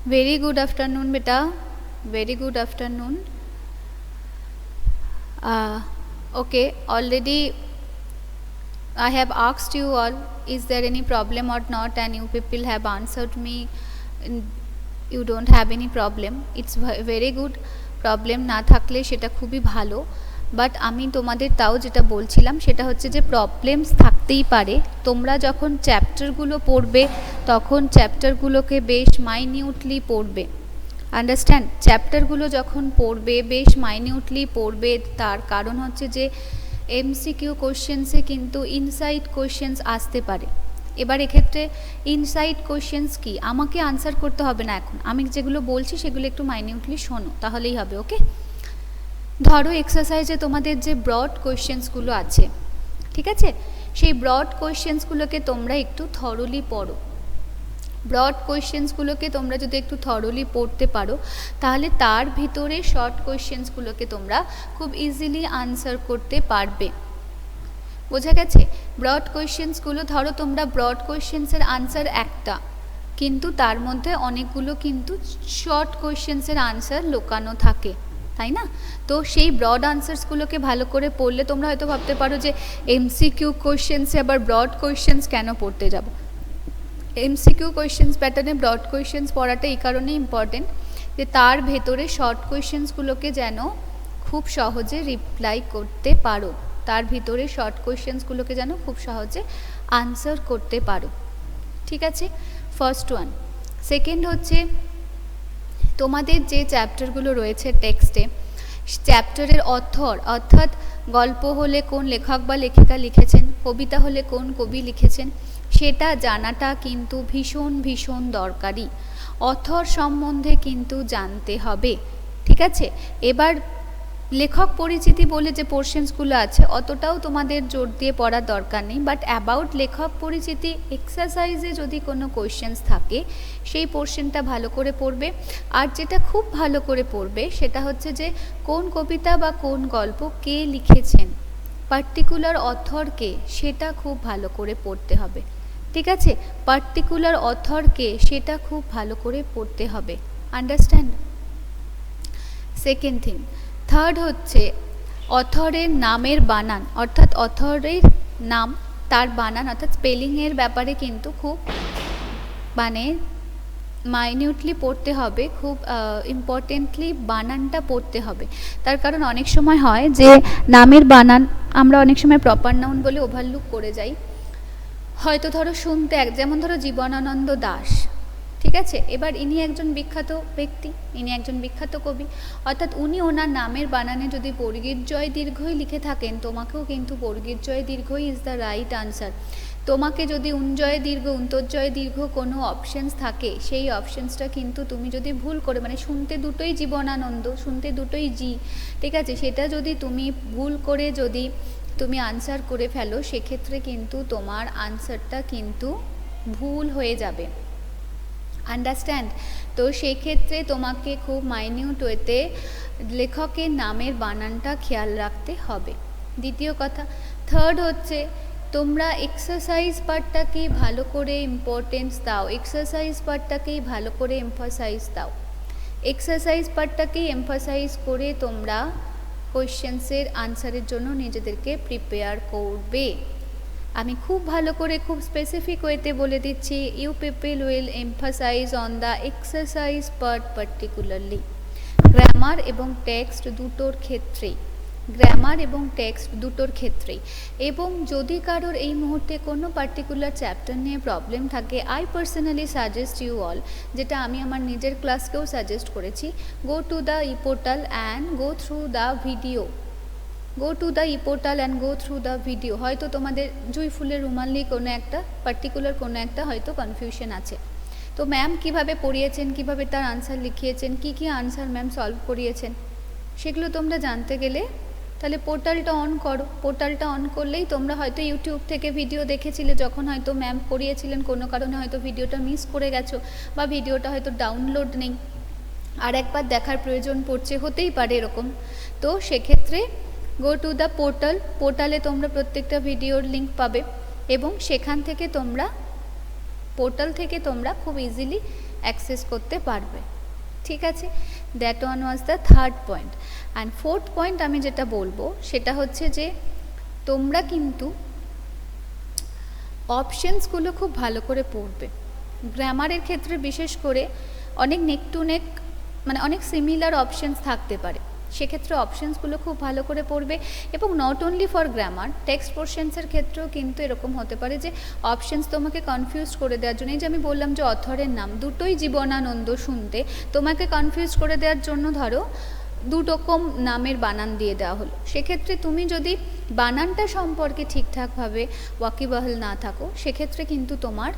Very good afternoon, beta. Very good afternoon. Okay, already I have asked you all, is there any problem or not, and you people have answered me, you don't have any problem. It's very good. Problem না থাকলে সেটা খুবই ভালো, but আমি তোমাদের তাও যেটা বলছিলাম সেটা হচ্ছে যে প্রবলেমস থাকতেই পারে। তোমরা যখন চ্যাপ্টারগুলো পড়বে তখন চ্যাপ্টারগুলোকে বেশ মাইনিউটলি পড়বে। আন্ডারস্ট্যান্ড? চ্যাপ্টারগুলো যখন পড়বে বেশ মাইনিউটলি পড়বে, তার কারণ হচ্ছে যে এমসিকিউ কোশ্চেন্সে কিন্তু ইনসাইড কোশ্চেন্স আসতে পারে। এবার এক্ষেত্রে ইনসাইড কোশ্চেন্স কি, আমাকে আনসার করতে হবে না, এখন আমি যেগুলো বলছি সেগুলো একটু মাইনিউটলি শোনো, তাহলেই হবে। ওকে, ধরো এক্সারসাইজে তোমাদের যে ব্রড কোশ্চেন্সগুলো আছে, ঠিক আছে, সেই ব্রড কোশ্চেন্সগুলোকে তোমরা একটু থরলি পড়ো। ব্রড কোয়েশ্চেন্সগুলোকে তোমরা যদি একটু থরলি পড়তে পারো তাহলে তার ভিতরে শর্ট কোয়েশ্চেন্সগুলোকে তোমরা খুব ইজিলি আনসার করতে পারবে। বোঝা গেছে? ব্রড কোয়েশ্চেন্সগুলো ধরো তোমরা ব্রড কোয়েশ্চেন্সের আনসার একটা, কিন্তু তার মধ্যে অনেকগুলো কিন্তু শর্ট কোয়েশ্চেন্সের আনসার লুকানো থাকে, তাই না? তো সেই ব্রড আনসার্সগুলোকে ভালো করে পড়লে তোমরা হয়তো ভাবতে পারো যে এমসিকিউ কোয়েশ্চেন্সে আবার ব্রড কোয়েশ্চেন্স কেন পড়তে যাব। এমসিকিউ কোয়েশ্চেন্স প্যাটার্নে ব্রড কোয়েশ্চেন্স পড়াটা এই কারণে ইম্পর্টেন্ট যে তার ভেতরে শর্ট কোয়েশ্চেন্সগুলোকে যেন খুব সহজে রিপ্লাই করতে পারো, তার ভিতরে শর্ট কোয়েশ্চেন্সগুলোকে যেন খুব সহজে আনসার করতে পারো। ঠিক আছে, ফার্স্ট ওয়ান। সেকেন্ড হচ্ছে তোমাদের যে চ্যাপ্টারগুলো রয়েছে টেক্সটে, চ্যাপ্টারের অথর, অর্থাৎ গল্প হলে কোন লেখক বা লেখিকা লিখেছেন, কবিতা হলে কোন কবি লিখেছেন, সেটা জানাটা কিন্তু ভীষণ ভীষণ দরকারি। অথর সম্বন্ধে কিন্তু জানতে হবে, ঠিক আছে? এবার লেখক পরিচিতি বলে যে পোর্শনসগুলো আছে অতটাও তোমাদের জোর দিয়ে পড়ার দরকার নেই, বাট অ্যাবাউট লেখক পরিচিতি এক্সারসাইজে যদি কোনো কোয়েশ্চেন্স থাকে সেই পোর্শনটা ভালো করে পড়বে। আর যেটা খুব ভালো করে পড়বে সেটা হচ্ছে যে কোন কবিতা বা কোন গল্প কে লিখেছেন, পার্টিকুলার অথর কে, সেটা খুব ভালো করে পড়তে হবে। ঠিক আছে, পার্টিকুলার অথর কে সেটা খুব ভালো করে পড়তে হবে। আন্ডারস্ট্যান্ড? Second thing. থার্ড হচ্ছে অথরের নামের বানান, অর্থাৎ অথরের নাম তার বানান অর্থাৎ স্পেলিংয়ের ব্যাপারে কিন্তু খুব মাইনিউটলি পড়তে হবে, খুব ইম্পর্টেন্টলি বানানটা পড়তে হবে। তার কারণ অনেক সময় হয় যে নামের বানান আমরা অনেক সময় প্রপার নাউন বলে ওভারলুক করে যাই। হয়তো ধরো শুনতে যেমন ধরো জীবনানন্দ দাশ, ঠিক আছে, এবার ইনি একজন বিখ্যাত ব্যক্তি, ইনি একজন বিখ্যাত কবি, অর্থাৎ উনি ওনার নামের বানানে যদি বর্গীর জয় দীর্ঘই লিখে থাকেন, তোমাকেও কিন্তু বর্গীর জয় দীর্ঘই ইজ দ্য রাইট আনসার। তোমাকে যদি উঞ্জয় দীর্ঘ অন্তর্জয় দীর্ঘ কোনো অপশানস থাকে, সেই অপশানসটা কিন্তু তুমি যদি ভুল করে শুনতে দুটোই জীবনানন্দ, শুনতে দুটোই জি, ঠিক আছে, সেটা যদি তুমি ভুল করে যদি তুমি আনসার করে ফেলো সেক্ষেত্রে কিন্তু তোমার আনসারটা কিন্তু ভুল হয়ে যাবে। আন্ডারস্ট্যান্ড? তো সেই ক্ষেত্রে তোমাকে খুব মাইনিউট ওয়েতে লেখকের নামের বানানটা খেয়াল রাখতে হবে। দ্বিতীয় কথা। থার্ড হচ্ছে তোমরা এক্সারসাইজ পার্টটাকেই ভালো করে ইম্পর্টেন্স দাও, এক্সারসাইজ পার্টটাকেই ভালো করে এমফাসাইজ দাও। এক্সারসাইজ পার্টটাকেই এমফাসাইজ করে তোমরা কোয়েশ্চেন্সের আনসারের জন্য নিজেদেরকে প্রিপেয়ার করবে। আমি খুব ভালো করে খুব স্পেসিফিক ওয়েতে বলে দিচ্ছি, you people will emphasise on the exercise part particularly. Grammar এবং টেক্সট দুটোর ক্ষেত্রেই, গ্রামার এবং টেক্সট দুটোর ক্ষেত্রেই। এবং যদি কারোর এই মুহূর্তে কোনো পার্টিকুলার চ্যাপ্টার নিয়ে প্রবলেম থাকে, I personally suggest you all, যেটা আমি আমার নিজের ক্লাসকেও সাজেস্ট করেছি, go to the e portal and go through the video, go to the e portal and go through the video. হয়তো তোমাদের জুঁই ফুলের রুমাল নিয়ে কোনো একটা পার্টিকুলার কোনো একটা হয়তো কনফিউশন আছে, তো ম্যাম কীভাবে পড়িয়েছেন, কীভাবে তার আনসার লিখিয়েছেন, কী কী আনসার ম্যাম সলভ করিয়েছেন, সেগুলো তোমরা জানতে গেলে তাহলে পোর্টালটা অন করো। পোর্টালটা অন করলেই তোমরা হয়তো ইউটিউব থেকে ভিডিও দেখেছিলে, যখন হয়তো ম্যাম পড়িয়েছিলেন কোনো কারণে হয়তো ভিডিওটা মিস করে গেছো বা ভিডিওটা হয়তো ডাউনলোড নেই, আর একবার দেখার প্রয়োজন পড়ছে, হতেই পারে এরকম। তো সেক্ষেত্রে গো টু দ্য পোর্টাল, পোর্টালে তোমরা প্রত্যেকটা ভিডিওর লিঙ্ক পাবে এবং সেখান থেকে তোমরা পোর্টাল থেকে তোমরা খুব ইজিলি অ্যাক্সেস করতে পারবে। ঠিক আছে, that one was the third point. And fourth point আমি যেটা বলবো সেটা হচ্ছে যে তোমরা কিন্তু অপশানসগুলো খুব ভালো করে পড়বে। গ্রামারের ক্ষেত্রে বিশেষ করে অনেক নেক টু নেক মানে অনেক সিমিলার অপশানস থাকতে পারে, সেক্ষেত্রে অপশানসগুলো খুব ভালো করে পড়বে। এবং not only for grammar, text পোর্শনসের ক্ষেত্রেও কিন্তু এরকম হতে পারে যে অপশানস তোমাকে কনফিউজ করে দেওয়ার জন্য, এই যে আমি বললাম যে অথরের নাম দুটোই জীবনানন্দ শুনতে, তোমাকে কনফিউজ করে দেওয়ার জন্য ধরো দুরকম নামের বানান দিয়ে দেওয়া হলো, সেক্ষেত্রে তুমি যদি বানানটা সম্পর্কে ঠিকঠাকভাবে ওয়াকিবহাল না থাকো সেক্ষেত্রে কিন্তু তোমার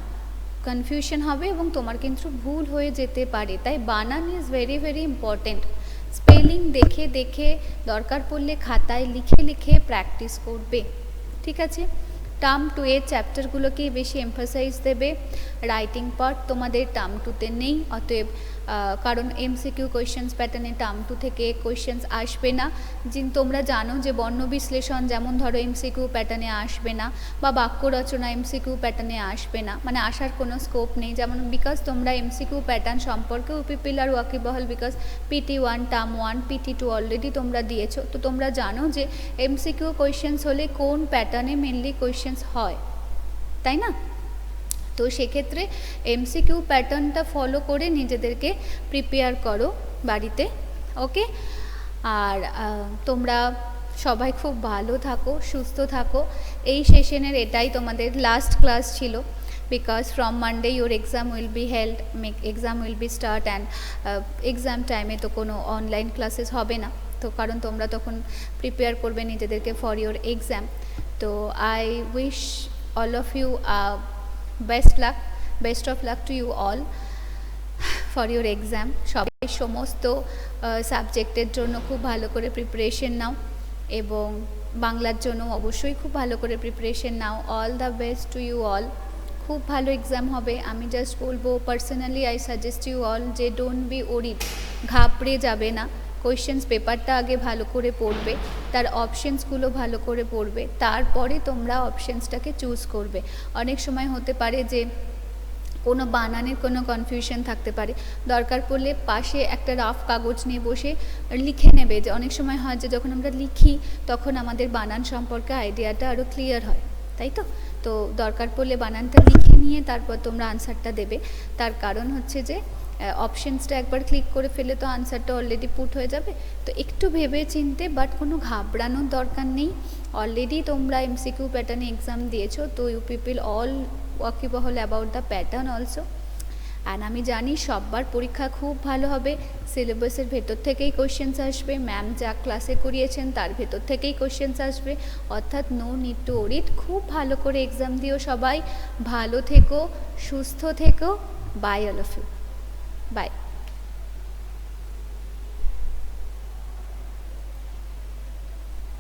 কনফিউশন হবে এবং তোমার কিন্তু ভুল হয়ে যেতে পারে। তাই বানান is very very important. Spelling দেখে দেখে দরকার পড়লে খাতায় লিখে লিখে প্র্যাকটিস করবে। ঠিক আছে, টার্ম টু এর চ্যাপ্টারগুলোকে বেশি এমফাসাইজ দেবে। রাইটিং পার্ট তোমাদের টার্ম টুতে নেই, অতএব কারণ এমসিকিউ কোয়েশ্চেন্স প্যাটার্নে টার্ম টু থেকে কোয়েশ্চেন্স আসবে না। তোমরা জানো যে বর্ণ বিশ্লেষণ যেমন ধরো এমসিকিউ প্যাটার্নে আসবে না, বা বাক্য রচনা এমসিকিউ প্যাটার্নে আসবে না, মানে আসার কোনো স্কোপ নেই। যেমন বিকজ তোমরা এমসিকিউ প্যাটার্ন সম্পর্কে ইউপিপিএল আর ওয়াকিবহাল because PT1 term 1 PT2 already তোমরা দিয়েছো, তো তোমরা জানো যে এমসিকিউ কোয়েশ্চেন্স হলে কোন প্যাটার্নে মেনলি কোয়েশ্চেন্স হয়, তাই না? তো সেক্ষেত্রে এমসিকিউ প্যাটার্নটা ফলো করে নিজেদেরকে প্রিপেয়ার করো বাড়িতে। ওকে, আর তোমরা সবাই খুব ভালো থাকো, সুস্থ থাকো। এই সেশনের এটাই তোমাদের লাস্ট ক্লাস ছিল, because from Monday your exam will be held, exam will be start and exam টাইমে তো কোনো অনলাইন ক্লাসেস হবে না, তো কারণ তোমরা তখন প্রিপেয়ার করবে নিজেদেরকে ফর ইউর এক্সাম। তো I wish all of you best of luck to you all for your exam. সবাই সমস্ত সাবজেক্টের জন্য খুব ভালো করে প্রিপারেশন নাও এবং বাংলার জন্য অবশ্যই খুব ভালো করে প্রিপারেশন নাও। All the best to you all. খুব ভালো এক্সাম হবে। আমি জাস্ট বলবো personally I suggest you all যে ডোন্ট বি ওরিড, ঘাবড়ে যাবে না। কোয়েশ্চেন্স পেপারটা আগে ভালো করে পড়বে, তার অপশানসগুলো ভালো করে পড়বে, তারপরে তোমরা অপশানসটাকে চুজ করবে। অনেক সময় হতে পারে যে কোনো বানানের কোনো কনফিউশন থাকতে পারে, দরকার পড়লে পাশে একটা রাফ কাগজ নিয়ে বসে লিখে নেবে। যে অনেক সময় হয় যে যখন আমরা লিখি তখন আমাদের বানান সম্পর্কে আইডিয়াটা আরও ক্লিয়ার হয়, তাই তো? তো দরকার পড়লে বানানটা লিখে নিয়ে তারপর তোমরা আনসারটা দেবে। তার কারণ হচ্ছে যে অপশানসটা একবার ক্লিক করে ফেলে তো আনসারটা অলরেডি পুট হয়ে যাবে। তো একটু ভেবে চিনতে, বাট কোনো ঘাবড়ানোর দরকার নেই। অলরেডি তোমরা এমসিকিউ প্যাটার্নে এক্সাম দিয়েছো, তো ইউপিপিএল অল ওয়াকিবহাল about the pattern also. And আমি জানি সববার পরীক্ষা খুব ভালো হবে, সিলেবাসের ভেতর থেকেই কোয়েশ্চেন্স আসবে, ম্যাম যা ক্লাসে করিয়েছেন তার ভেতর থেকেই কোয়েশ্চেন্স আসবে, অর্থাৎ নো নিড টু ওরিড। খুব ভালো করে এক্সাম দিও সবাই, ভালো থেকো, সুস্থ থেকো। Bye all of you, by.